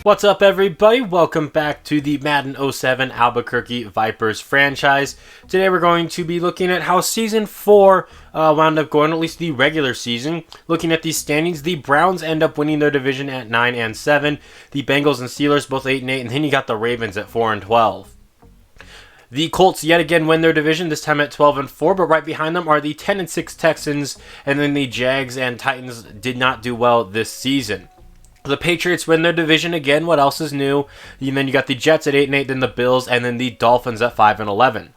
What's up, everybody? Welcome back to the Madden 07 Albuquerque Vipers franchise. Today we're going to be looking at how Season 4 wound up going, at least the regular season. Looking at the standings, the Browns end up winning their division at 9-7. The Bengals and Steelers both 8-8, and then you got the Ravens at 4-12. The Colts yet again win their division, this time at 12-4, but right behind them are the 10-6 Texans, and then the Jags and Titans did not do well this season. The Patriots win their division again. What else is new? And then you got the Jets at 8-8, then the Bills, and then the Dolphins at 5-11.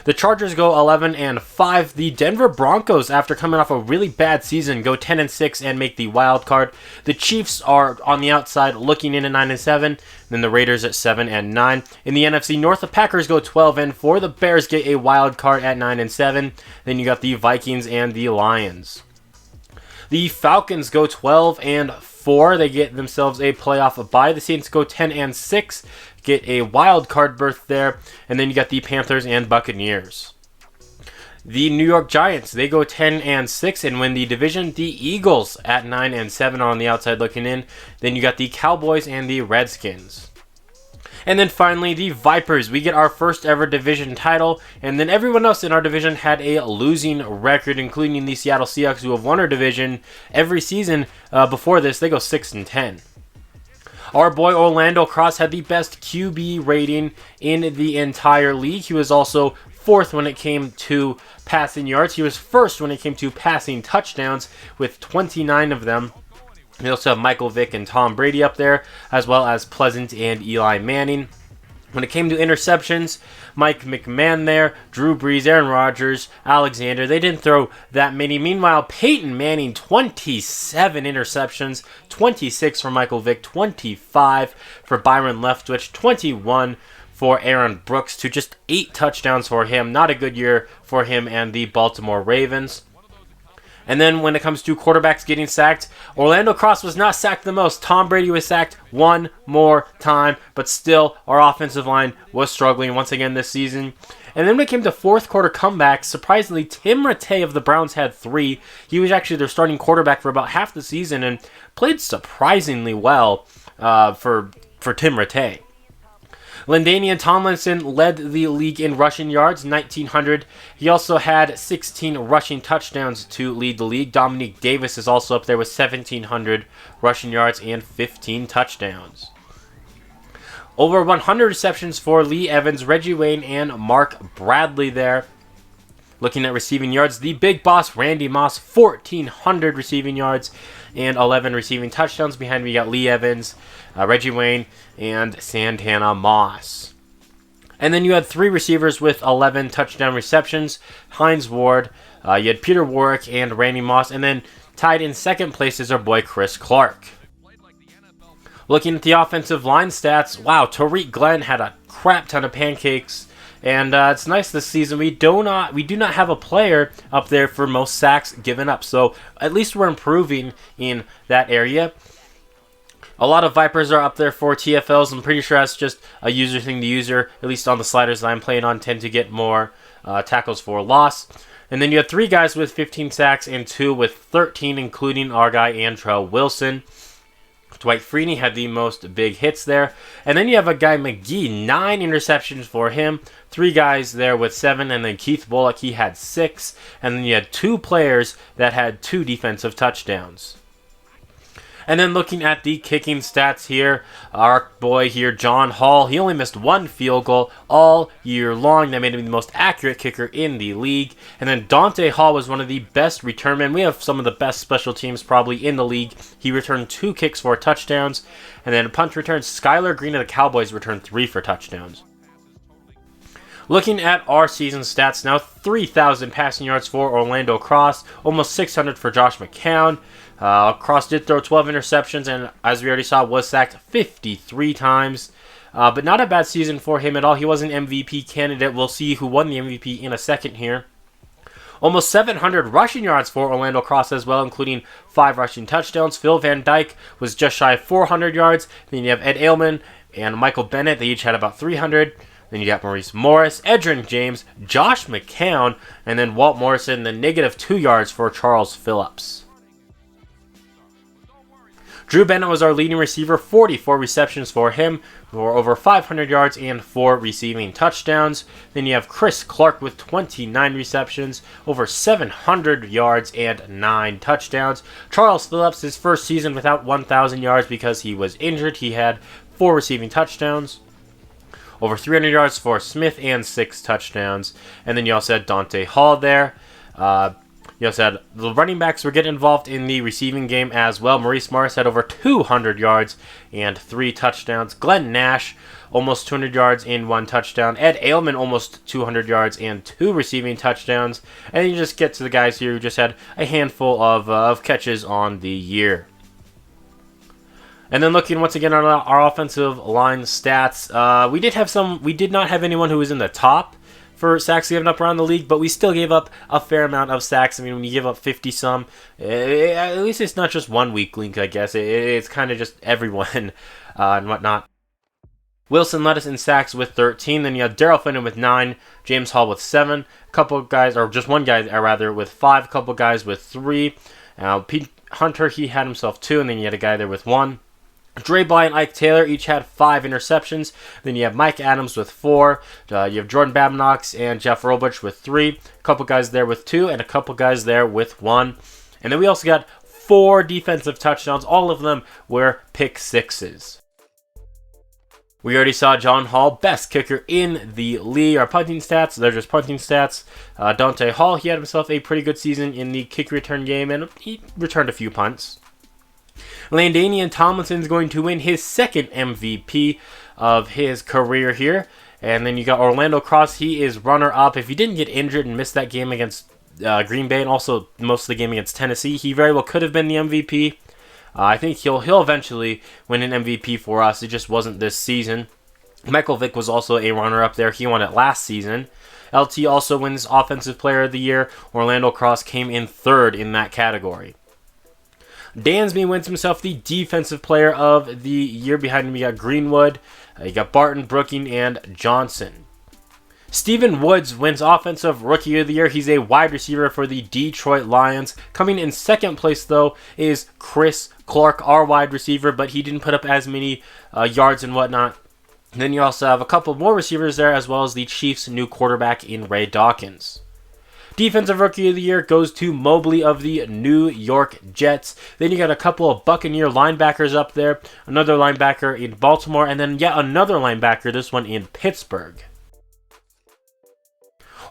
The Chargers go 11-5. The Denver Broncos, after coming off a really bad season, go 10-6 and make the wild card. The Chiefs are on the outside looking in at 9-7. Then the Raiders at 7-9. In the NFC North, the Packers go 12-4. The Bears get a wild card at 9-7. Then you got the Vikings and the Lions. The Falcons go 12-4. They get themselves a playoff bye. The Saints go 10-6, get a wild card berth there, and then you got the Panthers and Buccaneers. The New York Giants, they go 10-6 and win the division. The Eagles at 9-7 are on the outside looking in. Then you got the Cowboys and the Redskins. And then finally, the Vipers. We get our first ever division title, and then everyone else in our division had a losing record, including the Seattle Seahawks, who have won our division every season before this. They go 6-10. Our boy Orlando Cross had the best QB rating in the entire league. He was also fourth when it came to passing yards. He was first when it came to passing touchdowns with 29 of them. We also have Michael Vick and Tom Brady up there, as well as Pleasant and Eli Manning. When it came to interceptions, Mike McMahon there, Drew Brees, Aaron Rodgers, Alexander, they didn't throw that many. Meanwhile, Peyton Manning, 27 interceptions, 26 for Michael Vick, 25 for Byron Leftwich, 21 for Aaron Brooks, to just 8 touchdowns for him. Not a good year for him and the Baltimore Ravens. And then when it comes to quarterbacks getting sacked, Orlando Cross was not sacked the most. Tom Brady was sacked one more time, but still our offensive line was struggling once again this season. And then when it came to fourth quarter comebacks, surprisingly, Tim Rattay of the Browns had 3. He was actually their starting quarterback for about half the season and played surprisingly well for Tim Rattay. LaDainian Tomlinson led the league in rushing yards, 1,900. He also had 16 rushing touchdowns to lead the league. Dominique Davis is also up there with 1,700 rushing yards and 15 touchdowns. Over 100 receptions for Lee Evans, Reggie Wayne, and Mark Bradley there. Looking at receiving yards, the big boss, Randy Moss, 1,400 receiving yards and 11 receiving touchdowns. Behind me, you got Lee Evans, Reggie Wayne, and Santana Moss. And then you had 3 receivers with 11 touchdown receptions. Hines Ward, you had Peter Warrick, and Randy Moss. And then tied in second place is our boy Chris Clark. Looking at the offensive line stats, wow, Tariq Glenn had a crap ton of pancakes. And it's nice this season. We do not have a player up there for most sacks given up. So at least we're improving in that area. A lot of Vipers are up there for TFLs. I'm pretty sure that's just a user thing to user. At least on the sliders that I'm playing on, tend to get more tackles for loss. And then you have 3 guys with 15 sacks and 2 with 13, including our guy Antrell Wilson. Dwight Freeney had the most big hits there. And then you have a guy, McGee, 9 interceptions for him. 3 guys there with 7. And then Keith Bullock, he had 6. And then you had 2 players that had 2 defensive touchdowns. And then looking at the kicking stats here, our boy here, John Hall, he only missed 1 field goal all year long. That made him the most accurate kicker in the league. And then Dante Hall was one of the best return men. We have some of the best special teams probably in the league. He returned 2 kicks for touchdowns. And then punt returns, Skylar Green of the Cowboys returned 3 for touchdowns. Looking at our season stats now, 3,000 passing yards for Orlando Cross, almost 600 for Josh McCown. Cross did throw 12 interceptions and, as we already saw, was sacked 53 times. But not a bad season for him at all. He was an MVP candidate. We'll see who won the MVP in a second here. Almost 700 rushing yards for Orlando Cross as well, including 5 rushing touchdowns. Phil Van Dyke was just shy of 400 yards. Then you have Ed Ailman and Michael Bennett. They each had about 300. Then you got Maurice Morris, Edgerrin James, Josh McCown, and then Walt Morrison, the -2 yards for Charles Phillips. Drew Bennett was our leading receiver, 44 receptions for him, for over 500 yards and 4 receiving touchdowns. Then you have Chris Clark with 29 receptions, over 700 yards and 9 touchdowns. Charles Phillips, his first season without 1,000 yards because he was injured. He had 4 receiving touchdowns. Over 300 yards for Smith and 6 touchdowns. And then you also had Dante Hall there. You also had the running backs were getting involved in the receiving game as well. Maurice Morris had over 200 yards and 3 touchdowns. Glenn Nash, almost 200 yards and 1 touchdown. Ed Ailman, almost 200 yards and 2 receiving touchdowns. And then you just get to the guys here who just had a handful of catches on the year. And then looking once again at our offensive line stats, we did not have anyone who was in the top for sacks given up around the league, but we still gave up a fair amount of sacks. I mean, when you give up 50-some, at least it's not just one weak link, I guess. It's kind of just everyone and whatnot. Wilson led us in sacks with 13. Then you have Daryl Finnan with 9, James Hall with 7, a couple of guys, or just one guy rather, with 5, a couple of guys with 3. Pete Hunter, he had himself 2, and then you had a guy there with 1. Dre Bly and Ike Taylor each had 5 interceptions. Then you have Mike Adams with 4. You have Jordan Babnox and Jeff Robich with 3. A couple guys there with 2, and a couple guys there with 1. And then we also got 4 defensive touchdowns. All of them were pick sixes. We already saw John Hall, best kicker in the league. Our punting stats, they're just punting stats. Dante Hall, he had himself a pretty good season in the kick return game, and he returned a few punts. Landanian Tomlinson is going to win his second MVP of his career here. And then you got Orlando Cross. He is runner-up. If he didn't get injured and miss that game against Green Bay and also most of the game against Tennessee, he very well could have been the MVP. I think he'll eventually win an MVP for us. It just wasn't this season. Michael Vick was also a runner-up there. He won it last season. LT also wins Offensive Player of the Year. Orlando Cross came in 3rd in that category. Dansby wins himself the Defensive Player of the Year. Behind him, you got Greenwood, you got Barton, Brooking, and Johnson. Steven Woods wins Offensive Rookie of the Year. He's a wide receiver for the Detroit Lions. Coming in 2nd place, though, is Chris Clark, our wide receiver, but he didn't put up as many yards and whatnot. And then you also have a couple more receivers there, as well as the Chiefs' new quarterback in Ray Dawkins. Defensive Rookie of the Year goes to Mobley of the New York Jets. Then you got a couple of Buccaneer linebackers up there. Another linebacker in Baltimore. And then yet another linebacker, this one in Pittsburgh.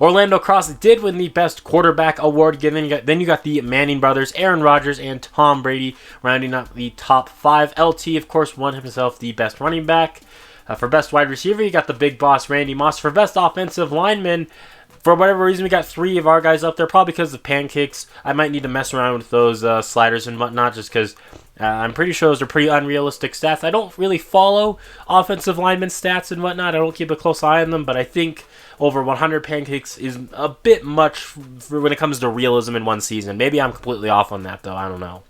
Orlando Cross did win the Best Quarterback Award. Then you got the Manning brothers, Aaron Rodgers and Tom Brady, rounding up the top 5. LT, of course, won himself the Best Running Back. For Best Wide Receiver, you got the big boss, Randy Moss. For Best Offensive Lineman, for whatever reason, we got 3 of our guys up there, probably because of pancakes. I might need to mess around with those sliders and whatnot, just because I'm pretty sure those are pretty unrealistic stats. I don't really follow offensive lineman stats and whatnot. I don't keep a close eye on them, but I think over 100 pancakes is a bit much for when it comes to realism in one season. Maybe I'm completely off on that, though. I don't know.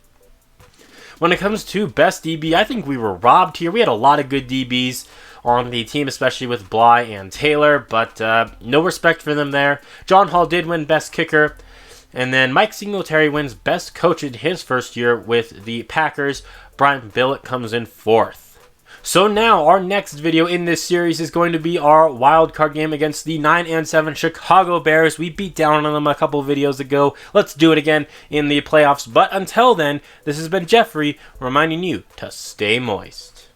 When it comes to Best DB, I think we were robbed here. We had a lot of good DBs on the team, especially with Bly and Taylor, but no respect for them there. John Hall did win Best Kicker, and then Mike Singletary wins Best Coach in his first year with the Packers. Brian Billett comes in 4th. So now, our next video in this series is going to be our wild card game against the 9-7 Chicago Bears. We beat down on them a couple videos ago. Let's do it again in the playoffs. But until then, this has been Jeffrey reminding you to stay moist.